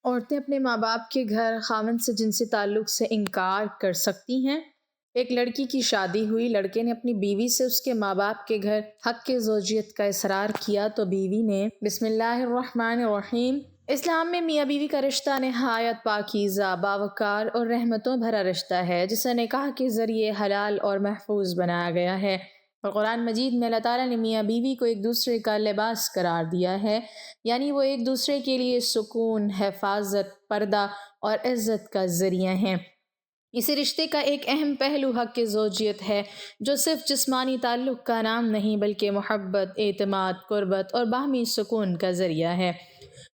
عورتیں اپنے ماں باپ کے گھر خاوند سے جنسی تعلق سے انکار کر سکتی ہیں۔ ایک لڑکی کی شادی ہوئی، لڑکے نے اپنی بیوی سے اس کے ماں باپ کے گھر حق کے زوجیت کا اصرار کیا تو بیوی نے بسم اللہ الرحمن الرحیم۔ اسلام میں میاں بیوی کا رشتہ نہایت پاکیزہ، باوقار اور رحمتوں بھرا رشتہ ہے، جسے نکاح کے ذریعے حلال اور محفوظ بنایا گیا ہے۔ اور قرآن مجید میں اللہ تعالیٰ نے میاں بیوی کو ایک دوسرے کا لباس قرار دیا ہے، یعنی وہ ایک دوسرے کے لیے سکون، حفاظت، پردہ اور عزت کا ذریعہ ہیں۔ اسی رشتے کا ایک اہم پہلو حق کی زوجیت ہے، جو صرف جسمانی تعلق کا نام نہیں بلکہ محبت، اعتماد، قربت اور باہمی سکون کا ذریعہ ہے۔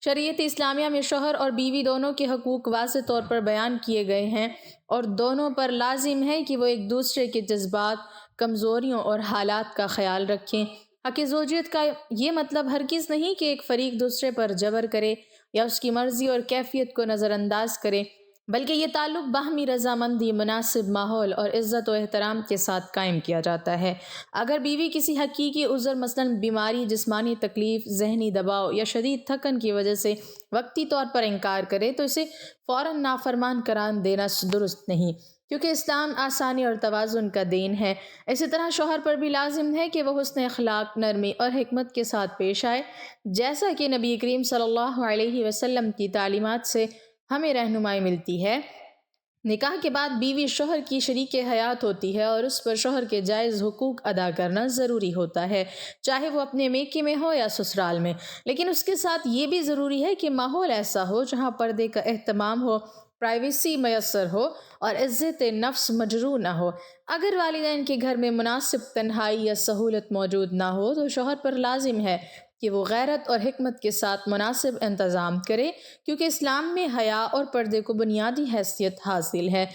شریعت اسلامیہ میں شوہر اور بیوی دونوں کے حقوق واضح طور پر بیان کیے گئے ہیں، اور دونوں پر لازم ہے کہ وہ ایک دوسرے کے جذبات، کمزوریوں اور حالات کا خیال رکھیں۔ حق زوجیت کا یہ مطلب ہرگز نہیں کہ ایک فریق دوسرے پر جبر کرے یا اس کی مرضی اور کیفیت کو نظر انداز کرے، بلکہ یہ تعلق باہمی رضامندی، مناسب ماحول اور عزت و احترام کے ساتھ قائم کیا جاتا ہے۔ اگر بیوی کسی حقیقی عذر مثلاً بیماری، جسمانی تکلیف، ذہنی دباؤ یا شدید تھکن کی وجہ سے وقتی طور پر انکار کرے تو اسے فوراً نافرمان قرار دینا درست نہیں، کیونکہ اسلام آسانی اور توازن کا دین ہے۔ اسی طرح شوہر پر بھی لازم ہے کہ وہ حسن اخلاق، نرمی اور حکمت کے ساتھ پیش آئے، جیسا کہ نبی کریم صلی اللہ علیہ وسلم کی تعلیمات سے ہمیں رہنمائی ملتی ہے۔ نکاح کے بعد بیوی شوہر کی شریک حیات ہوتی ہے، اور اس پر شوہر کے جائز حقوق ادا کرنا ضروری ہوتا ہے، چاہے وہ اپنے میکے میں ہو یا سسرال میں۔ لیکن اس کے ساتھ یہ بھی ضروری ہے کہ ماحول ایسا ہو جہاں پردے کا اہتمام ہو، پرائیویسی میسر ہو اور عزت نفس مجروح نہ ہو۔ اگر والدین کے گھر میں مناسب تنہائی یا سہولت موجود نہ ہو تو شوہر پر لازم ہے کہ وہ غیرت اور حکمت کے ساتھ مناسب انتظام کرے، کیونکہ اسلام میں حیا اور پردے کو بنیادی حیثیت حاصل ہے۔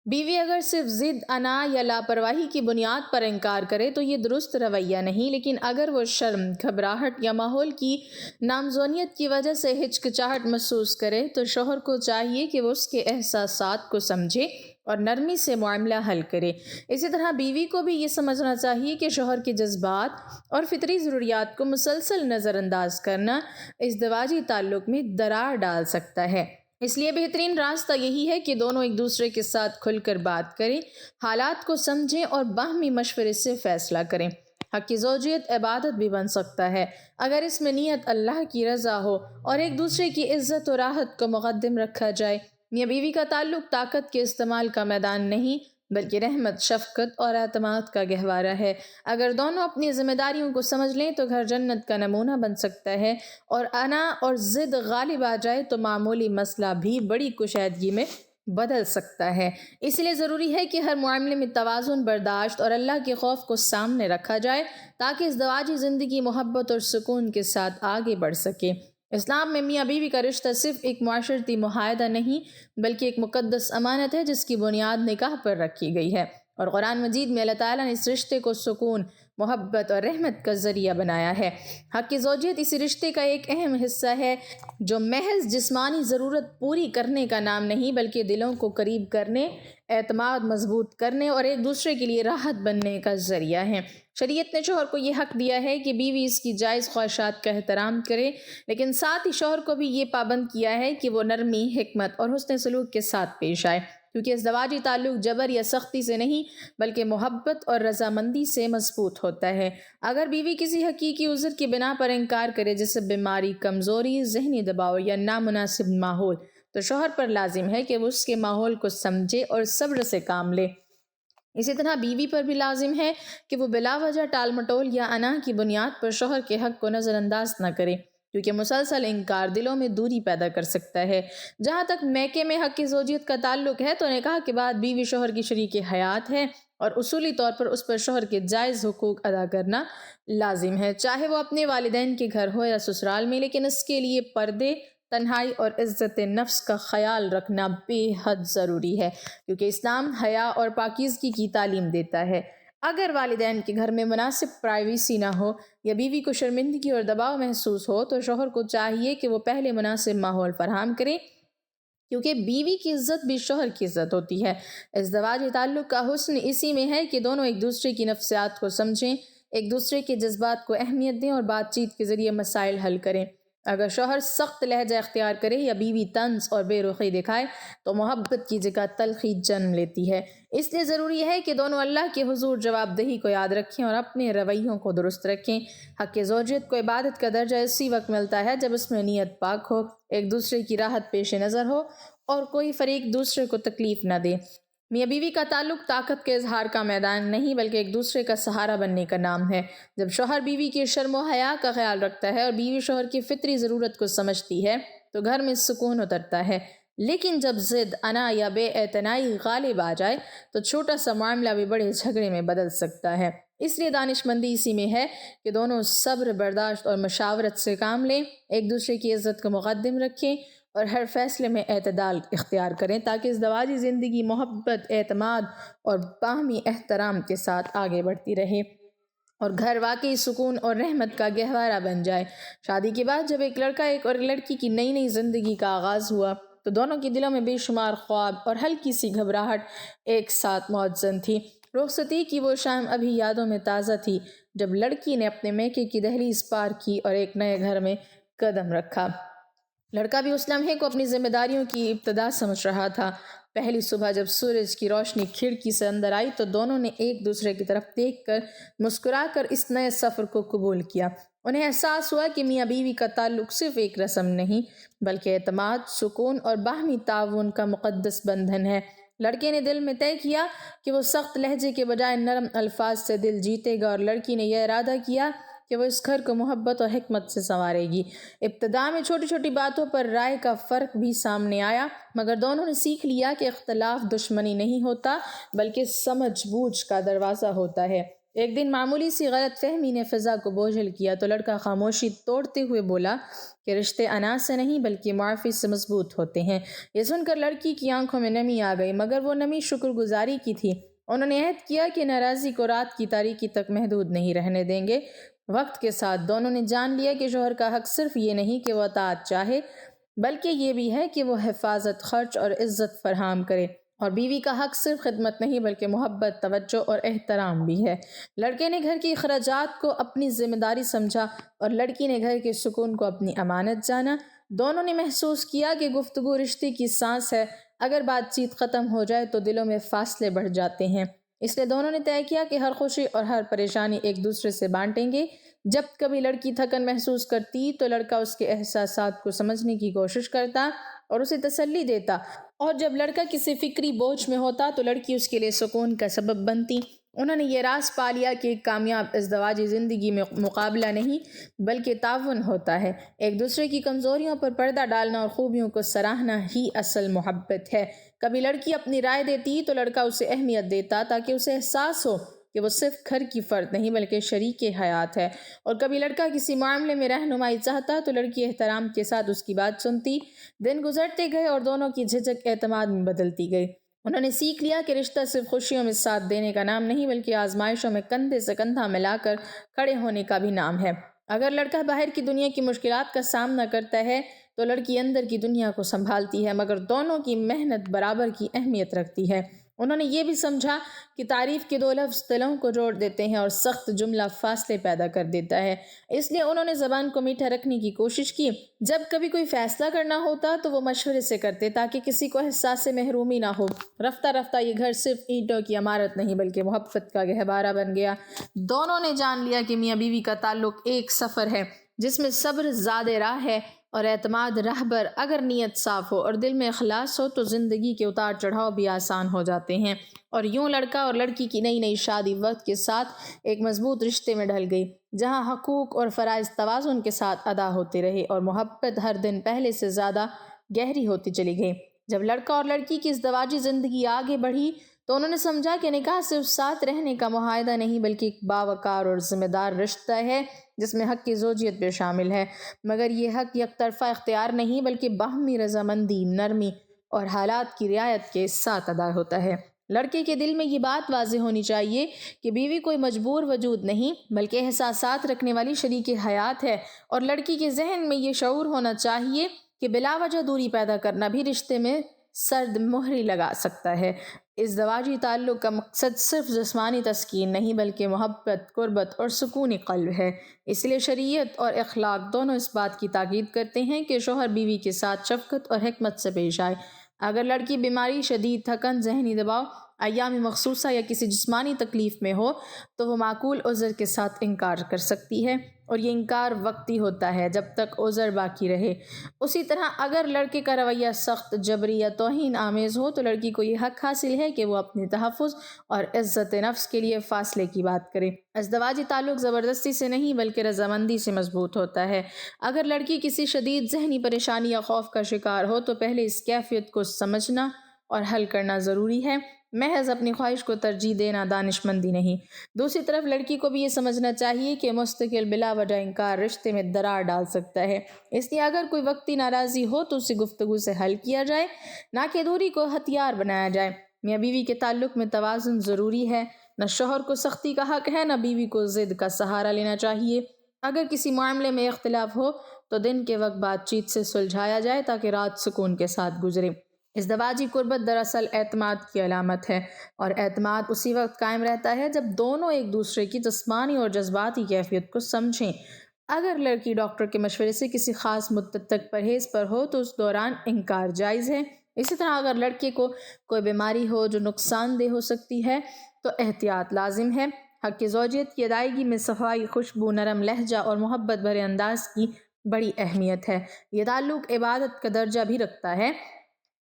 بیوی اگر صرف ضد، انا یا لاپرواہی کی بنیاد پر انکار کرے تو یہ درست رویہ نہیں، لیکن اگر وہ شرم، گھبراہٹ یا ماحول کی نامزونیت کی وجہ سے ہچکچاہٹ محسوس کرے تو شوہر کو چاہیے کہ وہ اس کے احساسات کو سمجھے اور نرمی سے معاملہ حل کرے۔ اسی طرح بیوی کو بھی یہ سمجھنا چاہیے کہ شوہر کے جذبات اور فطری ضروریات کو مسلسل نظر انداز کرنا ازدواجی تعلق میں درار ڈال سکتا ہے۔ اس لیے بہترین راستہ یہی ہے کہ دونوں ایک دوسرے کے ساتھ کھل کر بات کریں، حالات کو سمجھیں اور باہمی مشورے سے فیصلہ کریں۔ حق کی زوجیت عبادت بھی بن سکتا ہے اگر اس میں نیت اللہ کی رضا ہو اور ایک دوسرے کی عزت و راحت کو مقدم رکھا جائے۔ میاں بیوی کا تعلق طاقت کے استعمال کا میدان نہیں بلکہ رحمت، شفقت اور اعتماد کا گہوارہ ہے۔ اگر دونوں اپنی ذمہ داریوں کو سمجھ لیں تو گھر جنت کا نمونہ بن سکتا ہے، اور انا اور ضد غالب آ جائے تو معمولی مسئلہ بھی بڑی کشیدگی میں بدل سکتا ہے۔ اس لیے ضروری ہے کہ ہر معاملے میں توازن، برداشت اور اللہ کے خوف کو سامنے رکھا جائے تاکہ ازدواجی زندگی محبت اور سکون کے ساتھ آگے بڑھ سکے۔ اسلام میں میاں بیوی کا رشتہ صرف ایک معاشرتی معاہدہ نہیں بلکہ ایک مقدس امانت ہے جس کی بنیاد نکاح پر رکھی گئی ہے، اور قرآن مجید میں اللہ تعالیٰ نے اس رشتے کو سکون، محبت اور رحمت کا ذریعہ بنایا ہے۔ حق کی زوجیت اسی رشتے کا ایک اہم حصہ ہے جو محض جسمانی ضرورت پوری کرنے کا نام نہیں بلکہ دلوں کو قریب کرنے، اعتماد مضبوط کرنے اور ایک دوسرے کے لیے راحت بننے کا ذریعہ ہے۔ شریعت نے شوہر کو یہ حق دیا ہے کہ بیوی اس کی جائز خواہشات کا احترام کرے، لیکن ساتھ ہی شوہر کو بھی یہ پابند کیا ہے کہ وہ نرمی، حکمت اور حسن سلوک کے ساتھ پیش آئے، کیونکہ ازدواجی تعلق جبر یا سختی سے نہیں بلکہ محبت اور رضامندی سے مضبوط ہوتا ہے۔ اگر بیوی کسی حقیقی عذر کی بنا پر انکار کرے جیسے بیماری، کمزوری، ذہنی دباؤ یا نامناسب ماحول، تو شوہر پر لازم ہے کہ وہ اس کے ماحول کو سمجھے اور صبر سے کام لے۔ اسی طرح بیوی پر بھی لازم ہے کہ وہ بلا وجہ ٹال مٹول یا انا کی بنیاد پر شوہر کے حق کو نظر انداز نہ کرے، کیونکہ مسلسل انکار دلوں میں دوری پیدا کر سکتا ہے۔ جہاں تک میکے میں حق کی زوجیت کا تعلق ہے تو نکاح کے بعد بیوی شوہر کی شریک حیات ہے، اور اصولی طور پر اس پر شوہر کے جائز حقوق ادا کرنا لازم ہے، چاہے وہ اپنے والدین کے گھر ہو یا سسرال میں، لیکن اس کے لیے پردے، تنہائی اور عزت نفس کا خیال رکھنا بے حد ضروری ہے، کیونکہ اسلام حیا اور پاکیزگی کی تعلیم دیتا ہے۔ اگر والدین کے گھر میں مناسب پرائیویسی نہ ہو یا بیوی کو شرمندگی اور دباؤ محسوس ہو تو شوہر کو چاہیے کہ وہ پہلے مناسب ماحول فراہم کرے، کیونکہ بیوی کی عزت بھی شوہر کی عزت ہوتی ہے۔ ازدواجی تعلق کا حسن اسی میں ہے کہ دونوں ایک دوسرے کی نفسیات کو سمجھیں، ایک دوسرے کے جذبات کو اہمیت دیں اور بات چیت کے ذریعے مسائل حل کریں۔ اگر شوہر سخت لہجہ اختیار کرے یا بیوی طنز اور بے رخی دکھائے تو محبت کی جگہ تلخی جنم لیتی ہے۔ اس لیے ضروری ہے کہ دونوں اللہ کے حضور جواب دہی کو یاد رکھیں اور اپنے رویوں کو درست رکھیں۔ حق زوجیت کو عبادت کا درجہ اسی وقت ملتا ہے جب اس میں نیت پاک ہو، ایک دوسرے کی راحت پیش نظر ہو اور کوئی فریق دوسرے کو تکلیف نہ دے۔ میاں بیوی کا تعلق طاقت کے اظہار کا میدان نہیں بلکہ ایک دوسرے کا سہارا بننے کا نام ہے۔ جب شوہر بیوی کی شرم و حیا کا خیال رکھتا ہے اور بیوی شوہر کی فطری ضرورت کو سمجھتی ہے تو گھر میں سکون اترتا ہے، لیکن جب ضد، انا یا بے اعتنائی غالب آ جائے تو چھوٹا سا معاملہ بھی بڑے جھگڑے میں بدل سکتا ہے۔ اس لیے دانش مندی اسی میں ہے کہ دونوں صبر، برداشت اور مشاورت سے کام لیں، ایک دوسرے کی عزت کو مقدم رکھیں اور ہر فیصلے میں اعتدال اختیار کریں تاکہ ازدواجی زندگی محبت، اعتماد اور باہمی احترام کے ساتھ آگے بڑھتی رہے اور گھر واقعی سکون اور رحمت کا گہوارہ بن جائے۔ شادی کے بعد جب ایک لڑکا اور لڑکی کی نئی نئی زندگی کا آغاز ہوا تو دونوں کے دلوں میں بے شمار خواب اور ہلکی سی گھبراہٹ ایک ساتھ موجزن تھی۔ رخصتی کی وہ شام ابھی یادوں میں تازہ تھی جب لڑکی نے اپنے میکے کی دہلیز پار کی اور ایک نئے گھر میں قدم رکھا۔ لڑکا بھی اس لمحے کو اپنی ذمہ داریوں کی ابتدا سمجھ رہا تھا۔ پہلی صبح جب سورج کی روشنی کھڑکی سے اندر آئی تو دونوں نے ایک دوسرے کی طرف دیکھ کر مسکرا کر اس نئے سفر کو قبول کیا۔ انہیں احساس ہوا کہ میاں بیوی کا تعلق صرف ایک رسم نہیں بلکہ اعتماد، سکون اور باہمی تعاون کا مقدس بندھن ہے۔ لڑکے نے دل میں طے کیا کہ وہ سخت لہجے کے بجائے نرم الفاظ سے دل جیتے گا اور لڑکی نے یہ ارادہ کیا کہ وہ اس گھر کو محبت اور حکمت سے سنوارے گی۔ ابتدا میں چھوٹی چھوٹی باتوں پر رائے کا فرق بھی سامنے آیا مگر دونوں نے سیکھ لیا کہ اختلاف دشمنی نہیں ہوتا بلکہ سمجھ بوجھ کا دروازہ ہوتا ہے۔ ایک دن معمولی سی غلط فہمی نے فضا کو بوجھل کیا تو لڑکا خاموشی توڑتے ہوئے بولا کہ رشتے انا سے نہیں بلکہ معافی سے مضبوط ہوتے ہیں۔ یہ سن کر لڑکی کی آنکھوں میں نمی آ گئی مگر وہ نمی شکر گزاری کی تھی۔ انہوں نے عہد کیا کہ ناراضی کو رات کی تاریکی تک محدود نہیں رہنے دیں گے۔ وقت کے ساتھ دونوں نے جان لیا کہ شوہر کا حق صرف یہ نہیں کہ وہ اطاعت چاہے بلکہ یہ بھی ہے کہ وہ حفاظت، خرچ اور عزت فراہم کرے، اور بیوی کا حق صرف خدمت نہیں بلکہ محبت، توجہ اور احترام بھی ہے۔ لڑکے نے گھر کی اخراجات کو اپنی ذمہ داری سمجھا اور لڑکی نے گھر کے سکون کو اپنی امانت جانا۔ دونوں نے محسوس کیا کہ گفتگو رشتے کی سانس ہے، اگر بات چیت ختم ہو جائے تو دلوں میں فاصلے بڑھ جاتے ہیں۔ اس لیے دونوں نے طے کیا کہ ہر خوشی اور ہر پریشانی ایک دوسرے سے بانٹیں گے۔ جب کبھی لڑکی تھکن محسوس کرتی تو لڑکا اس کے احساسات کو سمجھنے کی کوشش کرتا اور اسے تسلی دیتا، اور جب لڑکا کسی فکری بوجھ میں ہوتا تو لڑکی اس کے لیے سکون کا سبب بنتی۔ انہوں نے یہ راز پا لیا کہ ایک کامیاب ازدواجی زندگی میں مقابلہ نہیں بلکہ تعاون ہوتا ہے۔ ایک دوسرے کی کمزوریوں پر پردہ ڈالنا اور خوبیوں کو سراہنا ہی اصل محبت ہے۔ کبھی لڑکی اپنی رائے دیتی تو لڑکا اسے اہمیت دیتا تاکہ اسے احساس ہو کہ وہ صرف گھر کی فرد نہیں بلکہ شریک حیات ہے، اور کبھی لڑکا کسی معاملے میں رہنمائی چاہتا تو لڑکی احترام کے ساتھ اس کی بات سنتی۔ دن گزرتے گئے اور دونوں کی جھجک اعتماد میں بدلتی گئی۔ انہوں نے سیکھ لیا کہ رشتہ صرف خوشیوں میں ساتھ دینے کا نام نہیں بلکہ آزمائشوں میں کندھے سے کندھا ملا کر کھڑے ہونے کا بھی نام ہے۔ اگر لڑکا باہر کی دنیا کی مشکلات کا سامنا کرتا ہے تو لڑکی اندر کی دنیا کو سنبھالتی ہے، مگر دونوں کی محنت برابر کی اہمیت رکھتی ہے۔ انہوں نے یہ بھی سمجھا کہ تعریف کے دو لفظ دلوں کو جوڑ دیتے ہیں اور سخت جملہ فاصلے پیدا کر دیتا ہے۔ اس لیے انہوں نے زبان کو میٹھا رکھنے کی کوشش کی۔ جب کبھی کوئی فیصلہ کرنا ہوتا تو وہ مشورے سے کرتے تاکہ کسی کو احساس محرومی نہ ہو۔ رفتہ رفتہ یہ گھر صرف اینٹوں کی عمارت نہیں بلکہ محبت کا گہوارہ بن گیا۔ دونوں نے جان لیا کہ میاں بیوی کا تعلق ایک سفر ہے جس میں صبر زاد راہ ہے اور اعتماد رہبر۔ اگر نیت صاف ہو اور دل میں اخلاص ہو تو زندگی کے اتار چڑھاؤ بھی آسان ہو جاتے ہیں۔ اور یوں لڑکا اور لڑکی کی نئی نئی شادی وقت کے ساتھ ایک مضبوط رشتے میں ڈھل گئی جہاں حقوق اور فرائض توازن کے ساتھ ادا ہوتے رہے اور محبت ہر دن پہلے سے زیادہ گہری ہوتی چلی گئی۔ جب لڑکا اور لڑکی کی ازدواجی زندگی آگے بڑھی تو انہوں نے سمجھا کہ نکاح صرف ساتھ رہنے کا معاہدہ نہیں بلکہ ایک باوقار اور ذمہ دار رشتہ ہے جس میں حق کی زوجیت بھی شامل ہے، مگر یہ حق یک طرفہ اختیار نہیں بلکہ باہمی رضامندی، نرمی اور حالات کی رعایت کے ساتھ ادا ہوتا ہے۔ لڑکے کے دل میں یہ بات واضح ہونی چاہیے کہ بیوی کوئی مجبور وجود نہیں بلکہ احساسات رکھنے والی شریک حیات ہے، اور لڑکی کے ذہن میں یہ شعور ہونا چاہیے کہ بلا وجہ دوری پیدا کرنا بھی رشتے میں سرد مہری لگا سکتا ہے۔ ازدواجی تعلق کا مقصد صرف جسمانی تسکین نہیں بلکہ محبت، قربت اور سکون قلب ہے۔ اس لیے شریعت اور اخلاق دونوں اس بات کی تاکید کرتے ہیں کہ شوہر بیوی کے ساتھ شفقت اور حکمت سے پیش آئے۔ اگر لڑکی بیماری، شدید تھکن، ذہنی دباؤ، ایام مخصوصہ یا کسی جسمانی تکلیف میں ہو تو وہ معقول عذر کے ساتھ انکار کر سکتی ہے، اور یہ انکار وقتی ہوتا ہے جب تک عذر باقی رہے۔ اسی طرح اگر لڑکے کا رویہ سخت، جبری یا توہین آمیز ہو تو لڑکی کو یہ حق حاصل ہے کہ وہ اپنے تحفظ اور عزت نفس کے لیے فاصلے کی بات کرے۔ ازدواجی تعلق زبردستی سے نہیں بلکہ رضامندی سے مضبوط ہوتا ہے۔ اگر لڑکی کسی شدید ذہنی پریشانی یا خوف کا شکار ہو تو پہلے اس کیفیت کو سمجھنا اور حل کرنا ضروری ہے، محض اپنی خواہش کو ترجیح دینا دانش مندی نہیں۔ دوسری طرف لڑکی کو بھی یہ سمجھنا چاہیے کہ مستقل بلا وجہ انکار رشتے میں درار ڈال سکتا ہے، اس لیے اگر کوئی وقتی ناراضی ہو تو اسے گفتگو سے حل کیا جائے، نہ کہ دوری کو ہتھیار بنایا جائے۔ میاں بیوی کے تعلق میں توازن ضروری ہے، نہ شوہر کو سختی کا حق ہے، نہ بیوی کو ضد کا سہارا لینا چاہیے۔ اگر کسی معاملے میں اختلاف ہو تو دن کے وقت بات چیت سے سلجھایا جائے تاکہ رات سکون کے ساتھ گزرے۔ ازدواجی قربت دراصل اعتماد کی علامت ہے، اور اعتماد اسی وقت قائم رہتا ہے جب دونوں ایک دوسرے کی جسمانی اور جذباتی کیفیت کو سمجھیں۔ اگر لڑکی ڈاکٹر کے مشورے سے کسی خاص مدت تک پرہیز پر ہو تو اس دوران انکار جائز ہے۔ اسی طرح اگر لڑکے کو کوئی بیماری ہو جو نقصان دہ ہو سکتی ہے تو احتیاط لازم ہے۔ حق زوجیت کی ادائیگی میں صفائی، خوشبو، نرم لہجہ اور محبت بھرے انداز کی بڑی اہمیت ہے۔ یہ تعلق عبادت کا درجہ بھی رکھتا ہے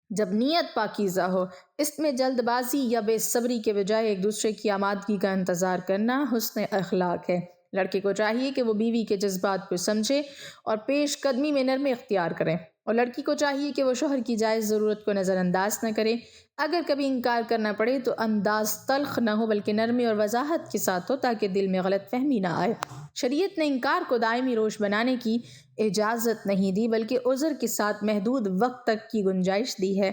جب نیت پاکیزہ ہو۔ اس میں جلد بازی یا بے صبری کے بجائے ایک دوسرے کی آمادگی کا انتظار کرنا حسن اخلاق ہے۔ لڑکے کو چاہیے کہ وہ بیوی کے جذبات کو سمجھے اور پیش قدمی میں نرمی اختیار کرے، اور لڑکی کو چاہیے کہ وہ شوہر کی جائز ضرورت کو نظر انداز نہ کرے۔ اگر کبھی انکار کرنا پڑے تو انداز تلخ نہ ہو بلکہ نرمی اور وضاحت کے ساتھ ہو تاکہ دل میں غلط فہمی نہ آئے۔ شریعت نے انکار کو دائمی روش بنانے کی اجازت نہیں دی بلکہ عذر کے ساتھ محدود وقت تک کی گنجائش دی ہے۔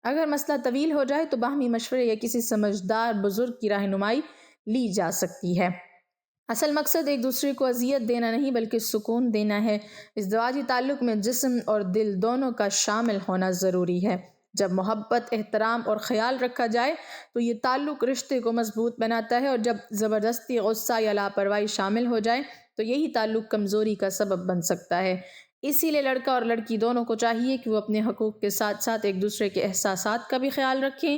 اگر مسئلہ طویل ہو جائے تو باہمی مشورے یا کسی سمجھدار بزرگ کی رہنمائی لی جا سکتی ہے۔ اصل مقصد ایک دوسرے کو اذیت دینا نہیں بلکہ سکون دینا ہے۔ ازدواجی تعلق میں جسم اور دل دونوں کا شامل ہونا ضروری ہے۔ جب محبت، احترام اور خیال رکھا جائے تو یہ تعلق رشتے کو مضبوط بناتا ہے، اور جب زبردستی، غصہ یا لاپرواہی شامل ہو جائے تو یہی تعلق کمزوری کا سبب بن سکتا ہے۔ اسی لیے لڑکا اور لڑکی دونوں کو چاہیے کہ وہ اپنے حقوق کے ساتھ ساتھ ایک دوسرے کے احساسات کا بھی خیال رکھیں۔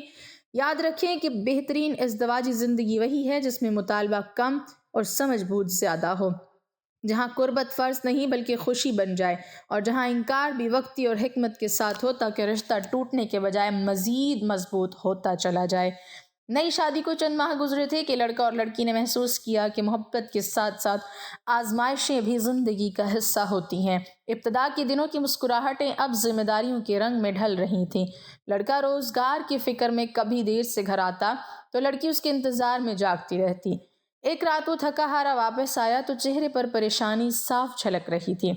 یاد رکھیں کہ بہترین ازدواجی زندگی وہی ہے جس میں مطالبہ کم اور سمجھ بوجھ زیادہ ہو، جہاں قربت فرض نہیں بلکہ خوشی بن جائے، اور جہاں انکار بھی وقتی اور حکمت کے ساتھ ہو تاکہ رشتہ ٹوٹنے کے بجائے مزید مضبوط ہوتا چلا جائے۔ نئی شادی کو چند ماہ گزرے تھے کہ لڑکا اور لڑکی نے محسوس کیا کہ محبت کے ساتھ ساتھ آزمائشیں بھی زندگی کا حصہ ہوتی ہیں۔ ابتدا کے دنوں کی مسکراہٹیں اب ذمہ داریوں کے رنگ میں ڈھل رہی تھیں۔ لڑکا روزگار کی فکر میں کبھی دیر سے گھر آتا تو لڑکی اس کے انتظار میں جاگتی رہتی۔ ایک رات وہ تھکا ہارا واپس آیا تو چہرے پر پریشانی صاف جھلک رہی تھی۔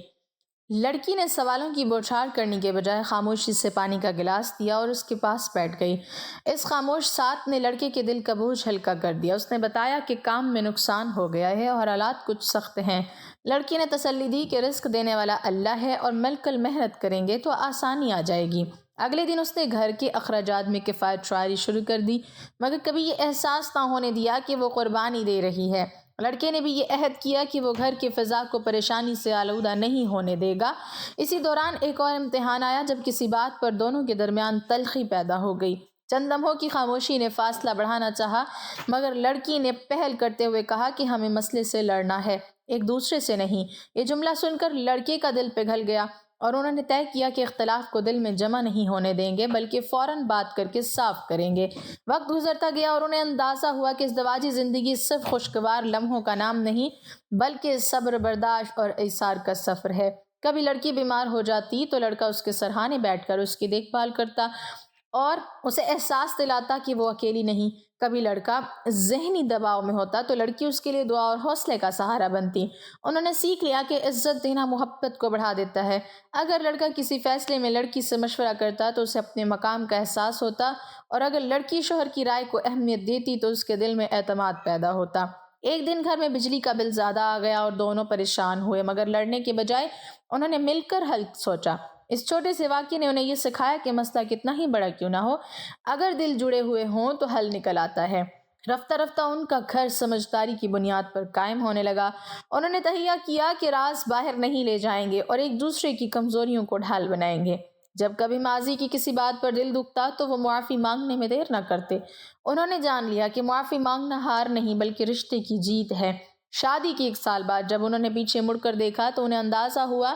لڑکی نے سوالوں کی بوچھار کرنے کے بجائے خاموشی سے پانی کا گلاس دیا اور اس کے پاس بیٹھ گئی۔ اس خاموش ساتھ نے لڑکے کے دل کا بوجھ ہلکا کر دیا۔ اس نے بتایا کہ کام میں نقصان ہو گیا ہے اور حالات کچھ سخت ہیں۔ لڑکی نے تسلی دی کہ رزق دینے والا اللہ ہے اور مل کر محنت کریں گے تو آسانی آ جائے گی۔ اگلے دن اس نے گھر کے اخراجات میں کفایت شعاری شروع کر دی، مگر کبھی یہ احساس نہ ہونے دیا کہ وہ قربانی دے رہی ہے۔ لڑکے نے بھی یہ عہد کیا کہ وہ گھر کی فضا کو پریشانی سے آلودہ نہیں ہونے دے گا۔ اسی دوران ایک اور امتحان آیا جب کسی بات پر دونوں کے درمیان تلخی پیدا ہو گئی۔ چند لمحوں کی خاموشی نے فاصلہ بڑھانا چاہا، مگر لڑکی نے پہل کرتے ہوئے کہا کہ ہمیں مسئلے سے لڑنا ہے، ایک دوسرے سے نہیں۔ یہ جملہ سن کر لڑکے کا دل پگھل گیا، اور انہوں نے طے کیا کہ اختلاف کو دل میں جمع نہیں ہونے دیں گے بلکہ فوراً بات کر کے صاف کریں گے۔ وقت گزرتا گیا اور انہیں اندازہ ہوا کہ ازدواجی زندگی صرف خوشگوار لمحوں کا نام نہیں بلکہ صبر، برداشت اور ایثار کا سفر ہے۔ کبھی لڑکی بیمار ہو جاتی تو لڑکا اس کے سرہانے بیٹھ کر اس کی دیکھ بھال کرتا اور اسے احساس دلاتا کہ وہ اکیلی نہیں۔ کبھی لڑکا ذہنی دباؤ میں ہوتا تو لڑکی اس کے لیے دعا اور حوصلے کا سہارا بنتی۔ انہوں نے سیکھ لیا کہ عزت دینا محبت کو بڑھا دیتا ہے۔ اگر لڑکا کسی فیصلے میں لڑکی سے مشورہ کرتا تو اسے اپنے مقام کا احساس ہوتا، اور اگر لڑکی شوہر کی رائے کو اہمیت دیتی تو اس کے دل میں اعتماد پیدا ہوتا۔ ایک دن گھر میں بجلی کا بل زیادہ آ گیا اور دونوں پریشان ہوئے، مگر لڑنے کے بجائے انہوں نے مل کر حل سوچا۔ اس چھوٹے سے واقعے نے انہیں یہ سکھایا کہ مسئلہ کتنا ہی بڑا کیوں نہ ہو، اگر دل جڑے ہوئے ہوں تو حل نکل آتا ہے۔ رفتہ رفتہ ان کا گھر سمجھداری کی بنیاد پر قائم ہونے لگا۔ انہوں نے تہیہ کیا کہ راز باہر نہیں لے جائیں گے اور ایک دوسرے کی کمزوریوں کو ڈھال بنائیں گے۔ جب کبھی ماضی کی کسی بات پر دل دکھتا تو وہ معافی مانگنے میں دیر نہ کرتے۔ انہوں نے جان لیا کہ معافی مانگنا ہار نہیں بلکہ رشتے کی جیت ہے۔ شادی کی 1 سال بعد جب انہوں نے پیچھے مڑ کر دیکھا تو انہیں اندازہ ہوا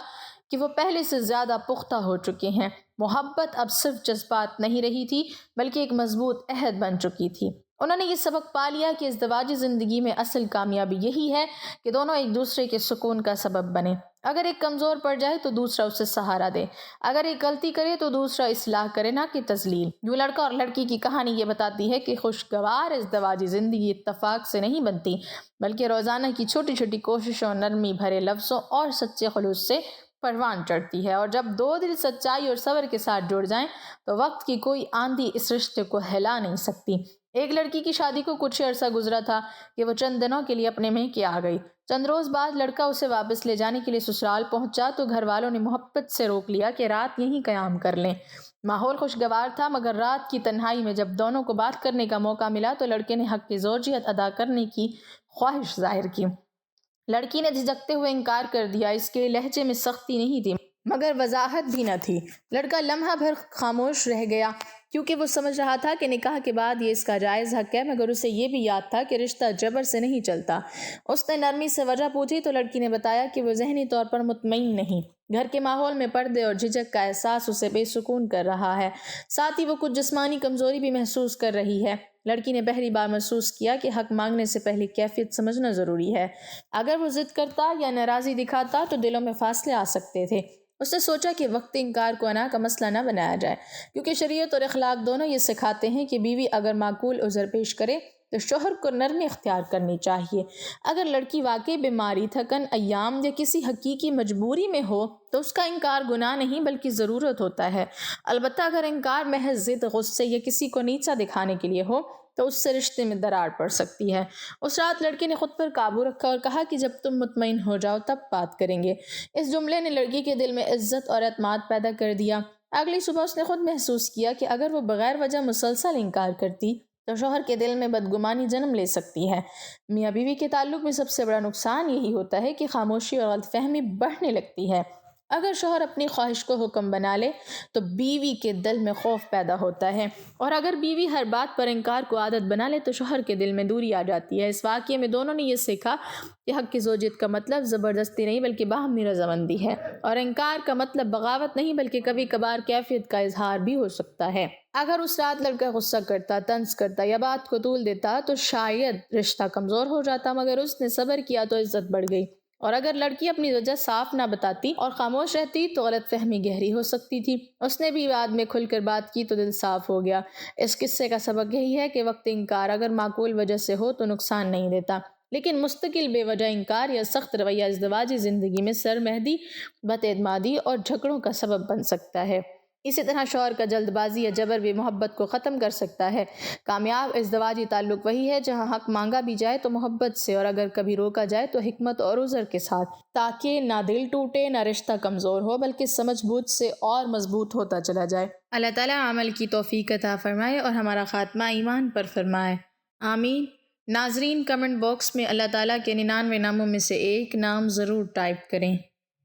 کہ وہ پہلے سے زیادہ پختہ ہو چکے ہیں۔ محبت اب صرف جذبات نہیں رہی تھی بلکہ ایک مضبوط عہد بن چکی تھی۔ انہوں نے یہ سبق پا لیا کہ ازدواجی زندگی میں اصل کامیابی یہی ہے کہ دونوں ایک دوسرے کے سکون کا سبب بنیں۔ اگر ایک کمزور پڑ جائے تو دوسرا اسے سہارا دے، اگر ایک غلطی کرے تو دوسرا اصلاح کرے، نہ کہ تذلیل۔ یوں لڑکا اور لڑکی کی کہانی یہ بتاتی ہے کہ خوشگوار ازدواجی زندگی اتفاق سے نہیں بنتی بلکہ روزانہ کی چھوٹی چھوٹی کوششوں، نرمی بھرے لفظوں اور سچے خلوص سے پروان چڑھتی ہے، اور جب 2 دل سچائی اور صبر کے ساتھ جڑ جائیں تو وقت کی کوئی آندھی اس رشتے کو ہلا نہیں سکتی۔ ایک لڑکی کی شادی کو کچھ عرصہ گزرا تھا کہ وہ چند دنوں کے لیے اپنے میکے آ گئی۔ چند روز بعد لڑکا اسے واپس لے جانے کے لیے سسرال پہنچا تو گھر والوں نے محبت سے روک لیا کہ رات یہیں قیام کر لیں۔ ماحول خوشگوار تھا، مگر رات کی تنہائی میں جب دونوں کو بات کرنے کا موقع ملا تو لڑکے نے حق زوجیت ادا کرنے کی خواہش ظاہر کی۔ لڑکی نے جھجکتے ہوئے انکار کر دیا۔ اس کے لہجے میں سختی نہیں تھی مگر وضاحت بھی نہ تھی۔ لڑکا لمحہ بھر خاموش رہ گیا کیونکہ وہ سمجھ رہا تھا کہ نکاح کے بعد یہ اس کا جائز حق ہے، مگر اسے یہ بھی یاد تھا کہ رشتہ جبر سے نہیں چلتا۔ اس نے نرمی سے وجہ پوچھی تو لڑکی نے بتایا کہ وہ ذہنی طور پر مطمئن نہیں۔ گھر کے ماحول میں پردے اور جھجک کا احساس اسے بے سکون کر رہا ہے، ساتھ ہی وہ کچھ جسمانی کمزوری بھی محسوس کر رہی ہے۔ لڑکی نے پہلی بار محسوس کیا کہ حق مانگنے سے پہلے کیفیت سمجھنا ضروری ہے۔ اگر وہ ضد کرتا یا ناراضی دکھاتا تو دلوں میں فاصلے آ سکتے تھے۔ اس نے سوچا کہ وقتی انکار کو انا کا مسئلہ نہ بنایا جائے، کیونکہ شریعت اور اخلاق دونوں یہ سکھاتے ہیں کہ بیوی اگر معقول عذر پیش کرے تو شوہر کو نرمی اختیار کرنی چاہیے۔ اگر لڑکی واقعی بیماری، تھکن، ایام یا کسی حقیقی مجبوری میں ہو تو اس کا انکار گناہ نہیں بلکہ ضرورت ہوتا ہے۔ البتہ اگر انکار محض ضد، غصے یا کسی کو نیچا دکھانے کے لیے ہو تو اس سے رشتے میں دراڑ پڑ سکتی ہے۔ اس رات لڑکے نے خود پر قابو رکھا اور کہا کہ جب تم مطمئن ہو جاؤ تب بات کریں گے۔ اس جملے نے لڑکی کے دل میں عزت اور اعتماد پیدا کر دیا۔ اگلی صبح اس نے خود محسوس کیا کہ اگر وہ بغیر وجہ مسلسل انکار کرتی تو شوہر کے دل میں بدگمانی جنم لے سکتی ہے۔ میاں بیوی کے تعلق میں سب سے بڑا نقصان یہی ہوتا ہے کہ خاموشی اور غلط فہمی بڑھنے لگتی ہے۔ اگر شوہر اپنی خواہش کو حکم بنا لے تو بیوی کے دل میں خوف پیدا ہوتا ہے، اور اگر بیوی ہر بات پر انکار کو عادت بنا لے تو شوہر کے دل میں دوری آ جاتی ہے۔ اس واقعے میں دونوں نے یہ سیکھا کہ حق کی زوجیت کا مطلب زبردستی نہیں بلکہ باہمی رضامندی ہے، اور انکار کا مطلب بغاوت نہیں بلکہ کبھی کبھار کیفیت کا اظہار بھی ہو سکتا ہے۔ اگر اس رات لڑکا غصہ کرتا، طنز کرتا یا بات کو طول دیتا تو شاید رشتہ کمزور ہو جاتا، مگر اس نے صبر کیا تو عزت بڑھ گئی۔ اور اگر لڑکی اپنی وجہ صاف نہ بتاتی اور خاموش رہتی تو غلط فہمی گہری ہو سکتی تھی۔ اس نے بھی بعد میں کھل کر بات کی تو دل صاف ہو گیا۔ اس قصے کا سبق یہی ہے کہ وقت انکار اگر معقول وجہ سے ہو تو نقصان نہیں دیتا، لیکن مستقل بے وجہ انکار یا سخت رویہ ازدواجی زندگی میں سرمہدی، بد اعتمادی اور جھگڑوں کا سبب بن سکتا ہے۔ اسی طرح شوہر کا جلد بازی یا جبر بھی محبت کو ختم کر سکتا ہے۔ کامیاب ازدواجی تعلق وہی ہے جہاں حق مانگا بھی جائے تو محبت سے، اور اگر کبھی روکا جائے تو حکمت اور عذر کے ساتھ، تاکہ نہ دل ٹوٹے نہ رشتہ کمزور ہو بلکہ سمجھ بوجھ سے اور مضبوط ہوتا چلا جائے۔ اللہ تعالیٰ عمل کی توفیق عطا فرمائے اور ہمارا خاتمہ ایمان پر فرمائے، آمین۔ ناظرین، کمنٹ باکس میں اللہ تعالیٰ کے 99 ناموں میں سے ایک نام ضرور ٹائپ کریں۔